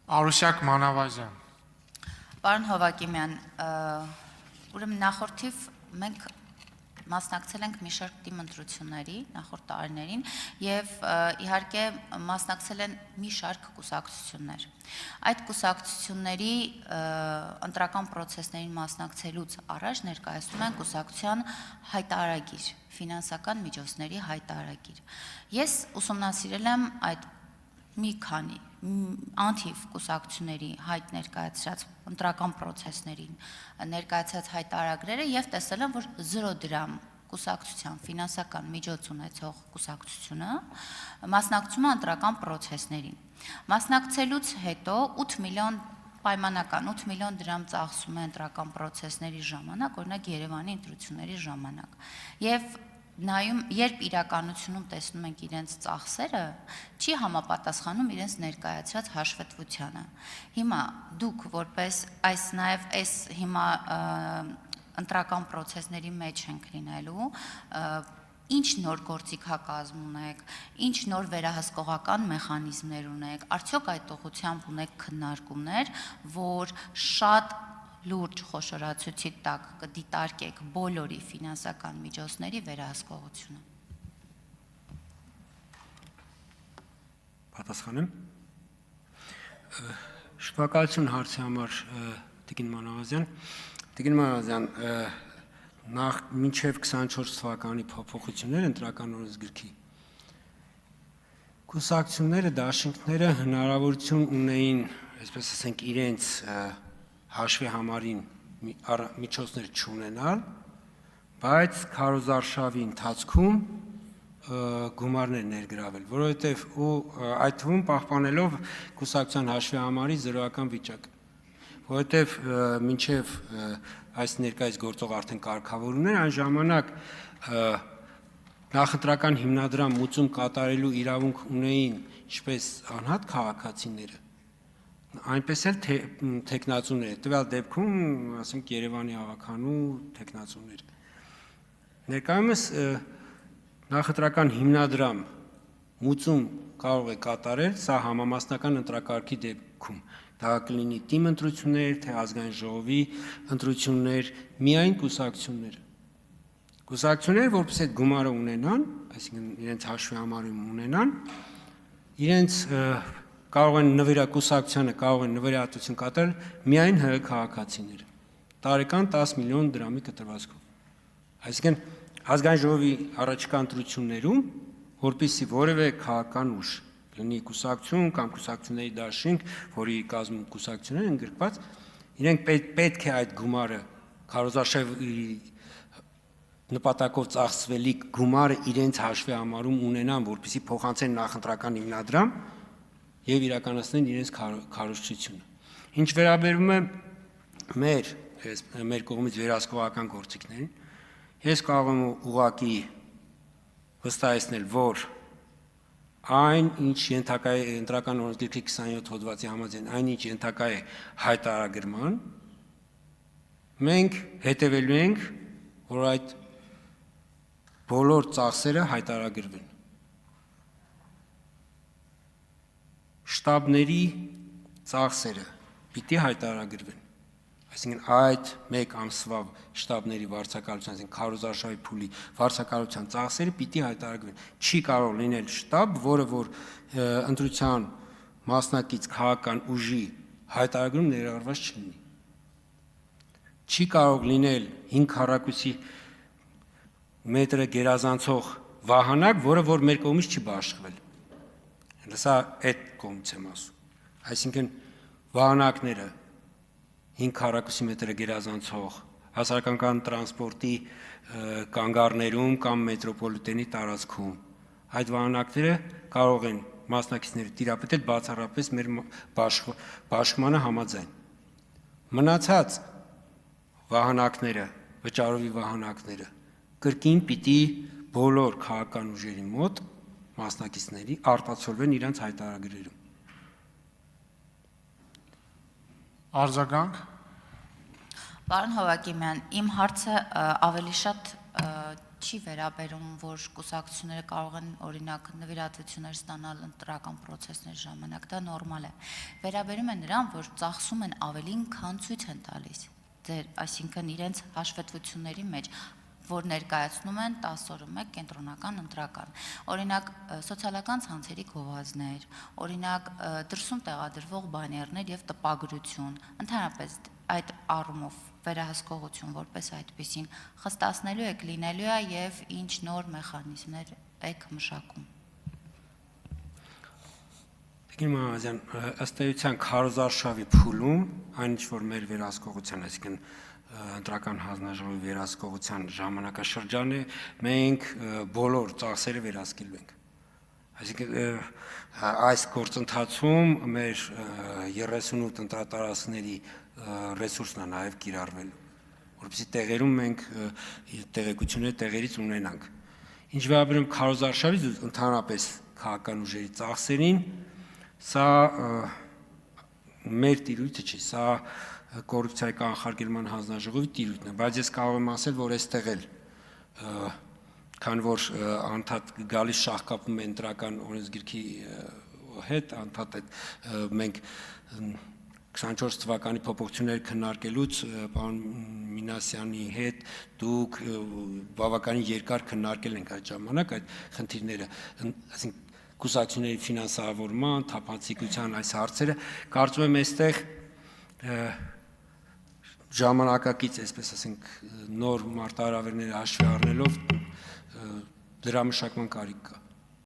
Արուսյակ Մանավազյան։ Պարոն Հովակիմյան, ուրեմն նախորդիվ մենք մասնակցել ենք մի շարք դիմընտրությունների նախորդ տարիներին եւ իհարկե մասնակցել են մի շարք կուսակցություններ։ Այդ կուսակցությունների ընտրական process-ներին մասնակցելուց առաջ ներկայացնում են կուսակցության հայտարարագիր, ֆինանսական միջոցների հայտարարագիր։ Ես ուսումնասիրել եմ այդ մի քանի անթիվ կուսակցությունների հայտ ներկայացրած ընտրական process-ներին ներկայացած հայտարարագրերը եւ տեսել եմ, որ 0 դրամ կուսակցության ֆինանսական միջոց ունեցող կուսակցությունը մասնակցում է ընտրական process-ներին։ Մասնակցելուց հետո 8 միլիոն պայմանական 8 միլիոն դրամ ծախսում է ընտրական process-ների ժամանակ, օրինակ Երևանի ընտրությունների ժամանակ։ Եվ երբ իրականությունում տեսնում ենք իրենց ծախսերը, չի համապատասխանում իրենց ներկայացրած հաշվետվությանը։ Հիմա դուք որպես այս հիմա ընտրական process-ների մեջ ենք լինելու, ինչ նոր գործիքակազմ ունեք, ինչ նոր վերահսկողական մեխանիզմներ ունեք, արդյոք այդ ուղղությամբ ունեք քննարկումներ, որ շատ լուրջ խոշորացույցի տակ կդիտարկեք բոլորի ֆինանսական միջոցների վերահսկողությունը։ Պատասխանեմ։ Շնորհակալություն հարցի համար Տիկին Մանավազյան։ Տիկին Մանավազյան, նախ մինչև 24 թվականի փոփոխությունները ընտրական օրենսգրքի կուսակցությունները, դաշինքները հնարավորություն ունեին, այսպես ասենք, իրենց հաշվի համարին միջոցներ չունենալ, բայց քարոզարշավի ընթացքում գումարներ ներգրավել, որովհետև այդ թվում պահպանելով կուսակցության հաշվի համարի զրոյական վիճակը, որովհետև մինչև այս ներկայիս գործող արդեն կարգավորումներ, այն ժամանակ նախընտրական հիմնադրամ մուծում կատարելու իրավունք ունեին ինչպես անհատ քաղաքացիները, այնպես էլ թեկնածուները, տվյալ դեպքում, ասենք Երևանի ավականու թեկնածուները։ Ներկայումս նախընտրական հիմնադրամ մուծում կարող է կատարել, սա համամասնական ընտրակարգի դեպքում, դա կլինի թիմ ընտրություններ, թե ազգային ժողովի ընտրություններ, միայն կուսակցությունները։ Կուսակցությունները, որպես այդ գումարը ունենան, այսինքն իրենց հաշվի համարում ունենան, իրենց կարող են նվիրակուսակցությանը կարող են նվիրատվություն կատարել միայն ՀՀ քաղաքացիները, տարեկան 10 միլիոն դրամի կտրվածքով։ Այսինքն ազգային ժողովի առաջիկա ընտրություններում, որպեսզի որևէ քաղաքական ուժ լինի կուսակցություն կամ կուսակցությունների դաշինք, որի կազմում կուսակցություններ են գրկված, իրենք պետք է այդ գումարը քարոզարշավի նպատակով ծախսվելիք գումարը իրենց հաշվի համարում ունենան, որպեսզի փոխանցեն նախընտրական հիմնադրամ եւ իրականացնեն իրենց քարոզչությունը։ Ինչ վերաբերում է մեր կողմից վերահսկողական գործիքներին, ես կարող եմ ուղղակի վստահեցնել, որ այն, ինչ ենթակա է ընտրական օրենսգրքի 27 հոդվածի համաձայն, այն ինչ ենթակա է հայտարարագրման, մենք հետևելու ենք, որ այդ բոլոր ծախսերը հայտարարագրվեն։ Շտաբների ծախսերը պիտի հայտարարագրվեն, այսինքն այդ մեկ ամսվա շտաբների վարձակալության, այսինքն քարոզարշավի փուլի վարձակալության ծախսերը պիտի հայտարարագրվեն։ Չի կարող լինել շտաբ, որը որ ընտրության մասնակից քաղաքական ուժի հայտարարագրում ներառված չլինի։ Չի կարող լինել 5 քառակուսի մետրը գերազանցող վահանակ, որը որ մեր կողմից չի բաշխվել։ Սա այդ կողմից եմ ասում։ Այսինքն վահանակները 5 քառակուսի մետրը գերազանցող հասարակական տրանսպորտի կանգառներում կամ մետրոպոլիտենի տարածքում այդ վահանակները կարող են մասնակիցները տիրապետել բացառապես մեր բաշխմանը համաձայն։ Մնացած վահանակները, վճարովի վահանակները կրկին պիտի բոլոր քաղաքական ուժերի մոտ մասնակիցների արտացոլվեն իրենց հայտարարագրերում։ Արձագանք։ Պարոն Հովակիմյան, իմ հարցը ավելի շատ չի վերաբերում, որ կուսակցությունները կարող են օրինակ նվիրատվություններ ստանալ ընտրական process-ների ժամանակ, դա նորմալ է։ Վերաբերում է նրան, որ ծախսում են ավելին, քան ցույց են տալիս։ Այսինքն իրենց հաշվետվությունների մեջ, որ ներկայացնում են 10 օրը մեկ կենտրոնական ընտրական։ Օրինակ սոցիալական ցանցերի գովազդներ, օրինակ դրսում տեղադրվող բաներներ եւ տպագրություն, ընդհանրապես այդ առումով վերահսկողություն որպես այդպեսին խստացնելու եք լինելու է եւ ինչ նոր մեխանիզմներ եք մշակում։ Տիկին Մամազյան, ըստ էության քարոզարշավի փուլում, այն ինչ որ մեր վերահսկողության, այսինքն ընտրական հանձնաժողովի վերահսկողության ժամանակաշրջան է, մենք բոլոր ծախսերը վերահսկելու ենք։ Այսինքն այս գործընթացում մեր 38 ընտրատարածքների ռեսուրսն է նաև կիրառվելու, որովհետեւ տեղերում մենք տեղեկությունները տեղերից ունենանք։ Ինչ վերաբերում քարոզարշավից ընդհանրապես քաղաքական ուժերի ծախսերին, սա մեր տիրույթը չի, սա կոռուպցիայի կանխարգելման հանձնաժողովի տիրույթն է, բայց ես կարող եմ ասել, որ այստեղ էլ քան որ անդադ գալիս շահկապում է ընտրական օրենսգիրքի հետ, անդադ այդ մենք 24 թվականի փոփոխություններ քննարկելուց պարոն Մինասյանի հետ դուք բավականին երկար քննարկել ենք այդ ժամանակ այդ խնդիրները, այսինքն կուսակցությունների ֆինանսավորման, թափանցիկության այս հարցերը, կարծում եմ այստեղ ժամանակակից, այսպես ասենք, նոր մարտահրավերները հաշվի առնելով դրա մշակման կարիք կա։